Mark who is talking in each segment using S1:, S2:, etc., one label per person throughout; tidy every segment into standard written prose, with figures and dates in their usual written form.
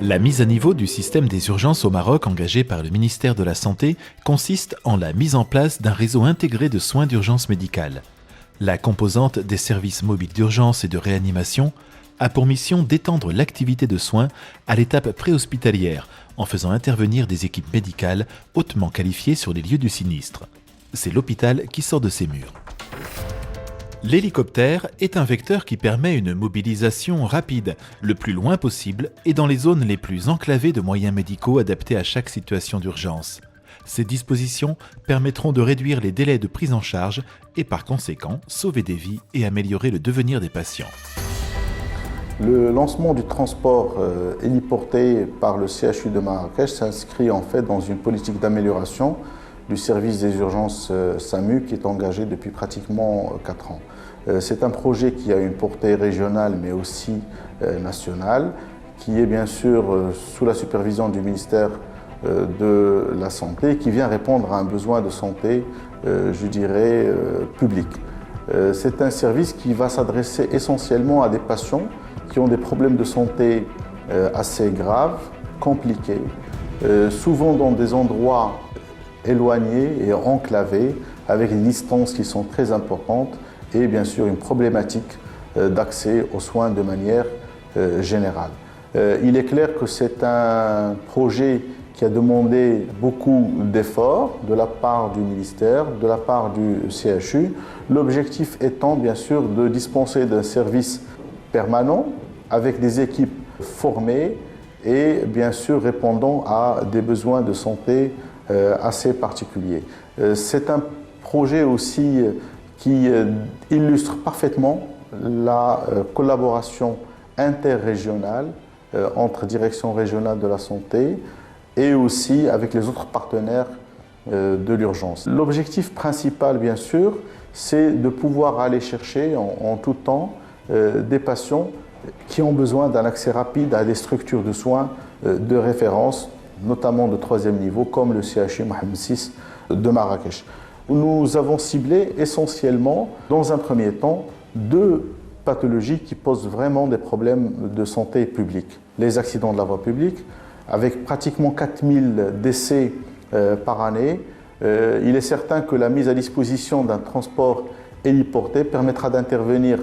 S1: La mise à niveau du système des urgences au Maroc engagé par le ministère de la Santé consiste en la mise en place d'un réseau intégré de soins d'urgence médicale. La composante des services mobiles d'urgence et de réanimation a pour mission d'étendre l'activité de soins à l'étape préhospitalière en faisant intervenir des équipes médicales hautement qualifiées sur les lieux du sinistre. C'est l'hôpital qui sort de ses murs. L'hélicoptère est un vecteur qui permet une mobilisation rapide, le plus loin possible et dans les zones les plus enclavées de moyens médicaux adaptés à chaque situation d'urgence. Ces dispositions permettront de réduire les délais de prise en charge et par conséquent sauver des vies et améliorer le devenir des patients.
S2: Le lancement du transport héliporté par le CHU de Marrakech s'inscrit en fait dans une politique d'amélioration du service des urgences SAMU qui est engagé depuis pratiquement 4 ans. C'est un projet qui a une portée régionale mais aussi nationale, qui est bien sûr sous la supervision du ministère de la Santé, qui vient répondre à un besoin de santé, je dirais, public. C'est un service qui va s'adresser essentiellement à des patients qui ont des problèmes de santé assez graves, compliqués, souvent dans des endroits éloignés et enclavés, avec des distances qui sont très importantes et bien sûr une problématique d'accès aux soins de manière générale. Il est clair que c'est un projet qui a demandé beaucoup d'efforts de la part du ministère, de la part du CHU. L'objectif étant bien sûr de dispenser d'un service permanent avec des équipes formées et bien sûr répondant à des besoins de santé assez particuliers. C'est un projet aussi qui illustre parfaitement la collaboration interrégionale entre directions régionales de la santé et aussi avec les autres partenaires de l'urgence. L'objectif principal, bien sûr, c'est de pouvoir aller chercher en tout temps des patients qui ont besoin d'un accès rapide à des structures de soins de référence, notamment de 3e niveau, comme le CHU Mohamed VI de Marrakech. Nous avons ciblé essentiellement, dans un premier temps, 2 pathologies qui posent vraiment des problèmes de santé publique. Les accidents de la voie publique, avec pratiquement 4000 décès par année. Il est certain que la mise à disposition d'un transport héliporté permettra d'intervenir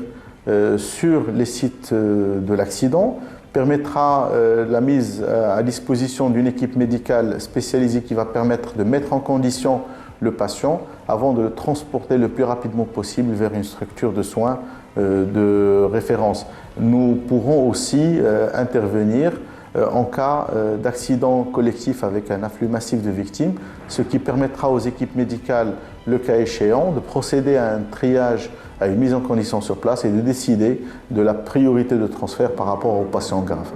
S2: sur les sites de l'accident, permettra la mise à disposition d'une équipe médicale spécialisée qui va permettre de mettre en condition le patient avant de le transporter le plus rapidement possible vers une structure de soins de référence. Nous pourrons aussi intervenir en cas d'accident collectif avec un afflux massif de victimes, ce qui permettra aux équipes médicales, le cas échéant, de procéder à un triage, à une mise en condition sur place et de décider de la priorité de transfert par rapport aux patients graves.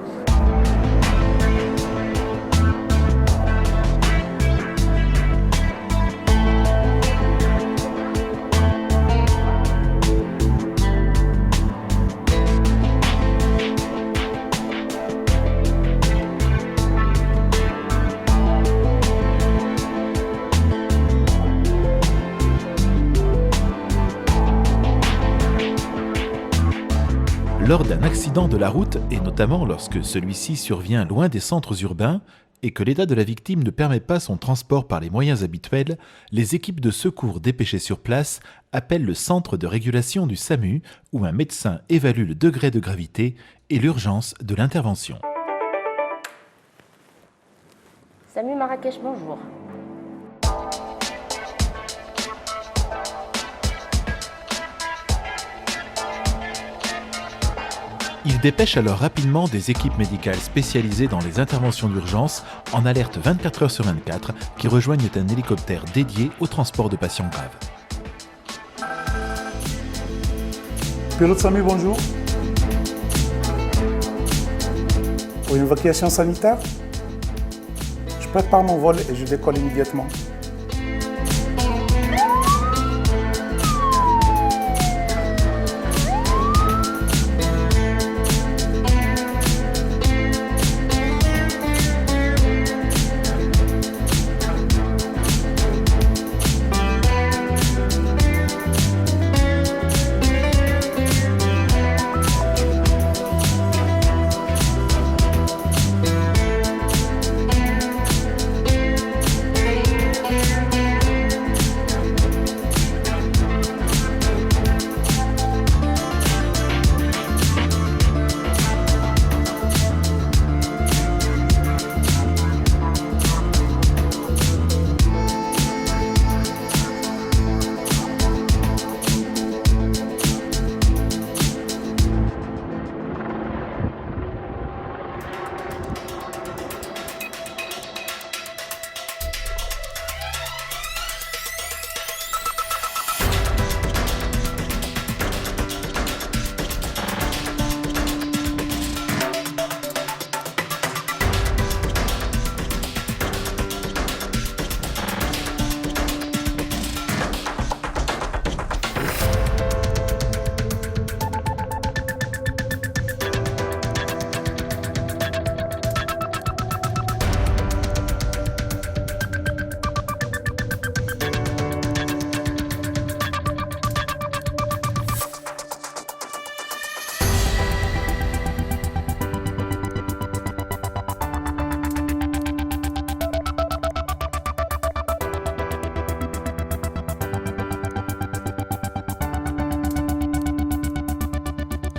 S1: Lors d'un accident de la route, et notamment lorsque celui-ci survient loin des centres urbains et que l'état de la victime ne permet pas son transport par les moyens habituels, les équipes de secours dépêchées sur place appellent le centre de régulation du SAMU où un médecin évalue le degré de gravité et l'urgence de l'intervention.
S3: SAMU Marrakech, bonjour.
S1: Il dépêche alors rapidement des équipes médicales spécialisées dans les interventions d'urgence en alerte 24 heures sur 24 qui rejoignent un hélicoptère dédié au transport de patients graves.
S4: Pilote SAMU, bonjour. Pour une évacuation sanitaire, je prépare mon vol et je décolle immédiatement.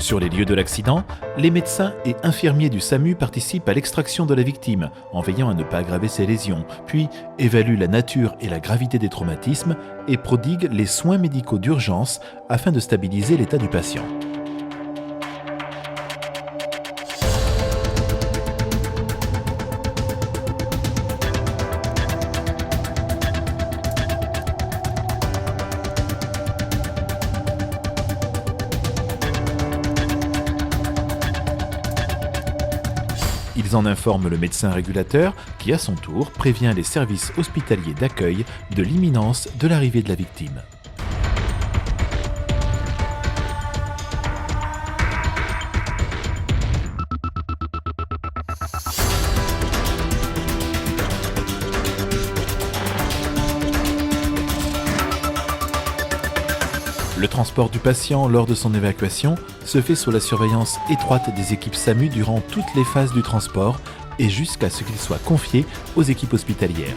S1: Sur les lieux de l'accident, les médecins et infirmiers du SAMU participent à l'extraction de la victime, en veillant à ne pas aggraver ses lésions, puis évaluent la nature et la gravité des traumatismes et prodiguent les soins médicaux d'urgence afin de stabiliser l'état du patient. Ils en informent le médecin régulateur qui, à son tour, prévient les services hospitaliers d'accueil de l'imminence de l'arrivée de la victime. Le transport du patient lors de son évacuation se fait sous la surveillance étroite des équipes SAMU durant toutes les phases du transport et jusqu'à ce qu'il soit confié aux équipes hospitalières.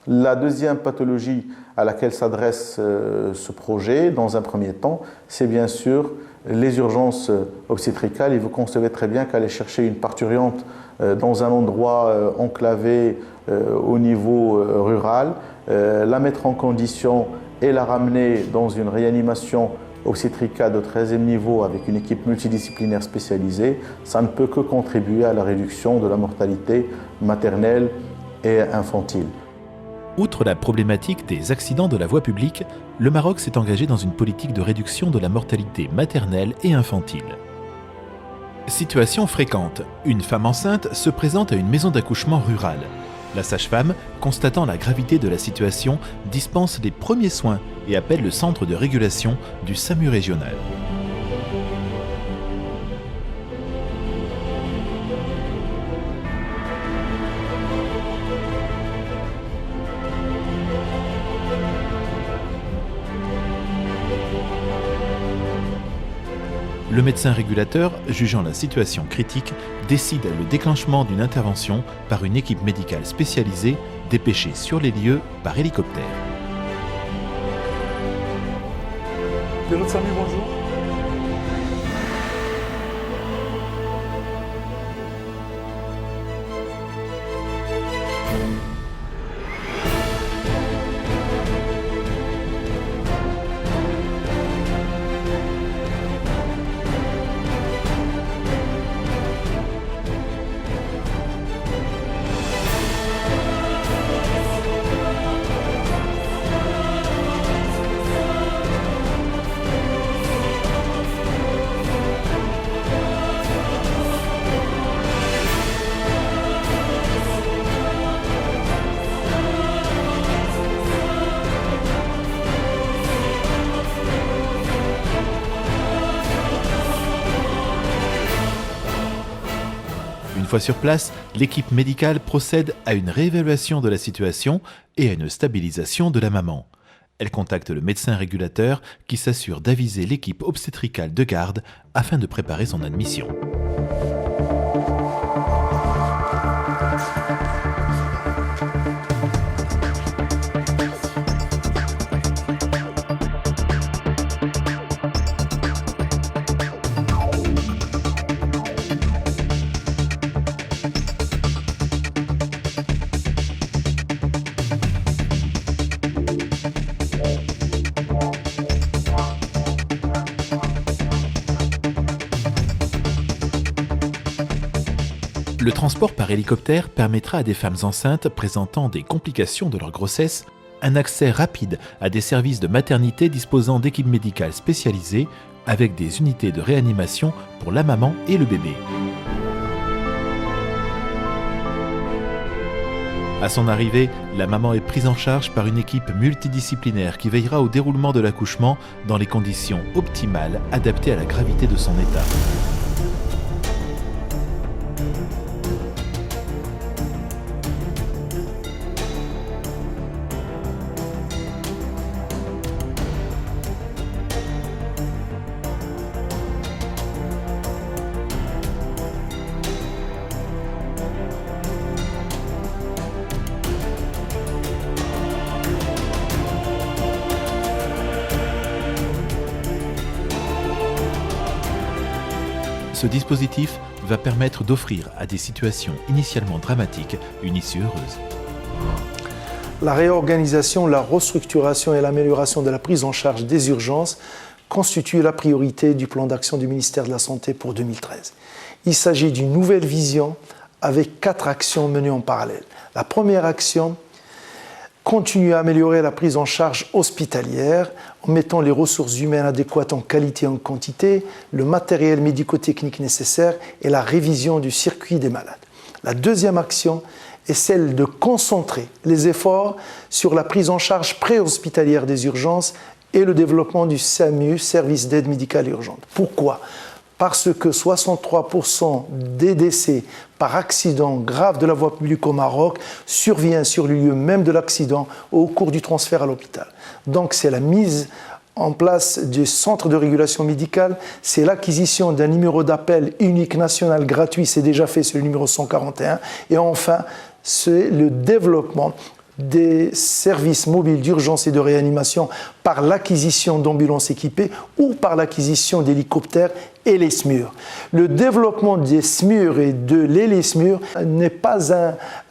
S2: La deuxième pathologie à laquelle s'adresse ce projet, dans un premier temps, c'est bien sûr les urgences obstétricales. Et vous concevez très bien qu'aller chercher une parturiente dans un endroit enclavé au niveau rural, la mettre en condition et la ramener dans une réanimation obstétricale de 13e niveau avec une équipe multidisciplinaire spécialisée, ça ne peut que contribuer à la réduction de la mortalité maternelle et infantile.
S1: Outre la problématique des accidents de la voie publique, le Maroc s'est engagé dans une politique de réduction de la mortalité maternelle et infantile. Situation fréquente, une femme enceinte se présente à une maison d'accouchement rurale. La sage-femme, constatant la gravité de la situation, dispense les premiers soins et appelle le centre de régulation du SAMU régional. Le médecin régulateur, jugeant la situation critique, décide le déclenchement d'une intervention par une équipe médicale spécialisée dépêchée sur les lieux par hélicoptère.
S4: Pilote SAMU, bonjour.
S1: Une fois sur place, l'équipe médicale procède à une réévaluation de la situation et à une stabilisation de la maman. Elle contacte le médecin régulateur qui s'assure d'aviser l'équipe obstétricale de garde afin de préparer son admission. Le transport par hélicoptère permettra à des femmes enceintes présentant des complications de leur grossesse un accès rapide à des services de maternité disposant d'équipes médicales spécialisées avec des unités de réanimation pour la maman et le bébé. À son arrivée, la maman est prise en charge par une équipe multidisciplinaire qui veillera au déroulement de l'accouchement dans les conditions optimales adaptées à la gravité de son état. Ce dispositif va permettre d'offrir à des situations initialement dramatiques une issue heureuse.
S5: La réorganisation, la restructuration et l'amélioration de la prise en charge des urgences constituent la priorité du plan d'action du ministère de la Santé pour 2013. Il s'agit d'une nouvelle vision avec 4 actions menées en parallèle. La première action, continuer à améliorer la prise en charge hospitalière en mettant les ressources humaines adéquates en qualité et en quantité, le matériel médico-technique nécessaire et la révision du circuit des malades. La deuxième action est celle de concentrer les efforts sur la prise en charge préhospitalière des urgences et le développement du SAMU, service d'aide médicale urgente. Pourquoi ? Parce que 63% des décès par accident grave de la voie publique au Maroc survient sur le lieu même de l'accident au cours du transfert à l'hôpital. Donc c'est la mise en place du centre de régulation médicale, c'est l'acquisition d'un numéro d'appel unique national gratuit, c'est déjà fait, c'est le numéro 141, et enfin c'est le développement des services mobiles d'urgence et de réanimation par l'acquisition d'ambulances équipées ou par l'acquisition d'hélicoptères et les SMUR. Le développement des SMUR et de l'héli-SMUR n'est pas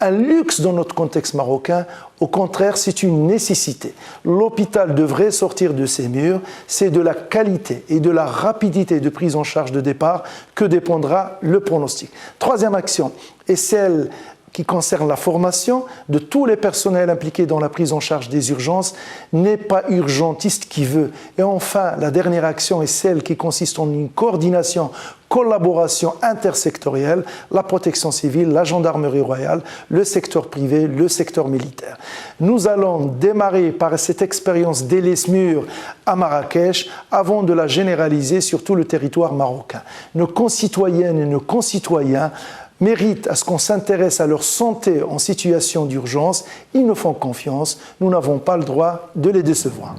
S5: un luxe dans notre contexte marocain, au contraire, c'est une nécessité. L'hôpital devrait sortir de ces murs, c'est de la qualité et de la rapidité de prise en charge de départ que dépendra le pronostic. Troisième action est celle qui concerne la formation de tous les personnels impliqués dans la prise en charge des urgences, n'est pas urgentiste qui veut. Et enfin, la dernière action est celle qui consiste en une coordination, collaboration intersectorielle, la protection civile, la gendarmerie royale, le secteur privé, le secteur militaire. Nous allons démarrer par cette expérience d'héli-SMUR à Marrakech avant de la généraliser sur tout le territoire marocain. Nos concitoyennes et nos concitoyens méritent à ce qu'on s'intéresse à leur santé en situation d'urgence. Ils nous font confiance. Nous n'avons pas le droit de les décevoir.